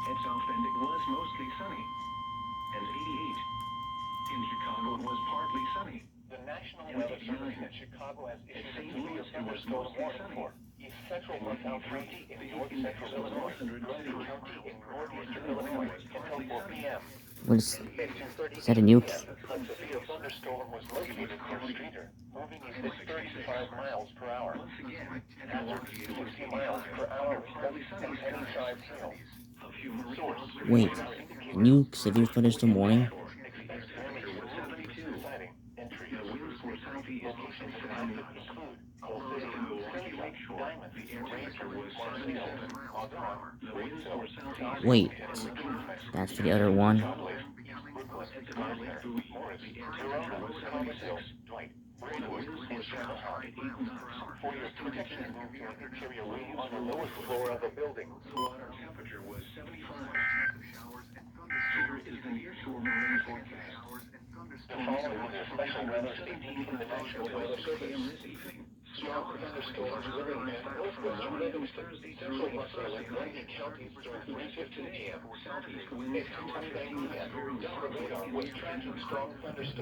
At South Bend, it was mostly sunny. And 88. In Chicago, it was partly sunny. The National Weather Service in Chicago has issued a severe thunderstorm warning for East Central Bucktown County in north central Illinois, Grundy County in northeastern Illinois until 4 p.m. What is At that, a 2:38 nuke? p.m., a severe thunderstorm was located near Streeter, moving east at 35 miles per hour. Hazard 60 miles per hour with any side sail. Source: Wait, a new severe thunderstorm warning? Expect very subsiding. Entry. Locations impacted include Coal City, Sunset, Diamond, Rangewood, Marseilles, Auburn, Waitsville, South Wait, Bend, that's for the other one? Brooklyn, Gardner, Morris, Toronto, Thomasville, Dwight, Braidwood, and Channahon. For your protection, move to an interior room on the lowest floor of a building. The water temperature was 75. Here is the near-shore marine forecast. The following is a special weather statement from the National Weather Service. This evening. Strong thunderstorms will impact northwestern Livingston, central Bucktail, and Grundy counties during 3:15 p.m. Southeast At winds 2:29 p.m., Delta radar was tracking strong thunderstorms.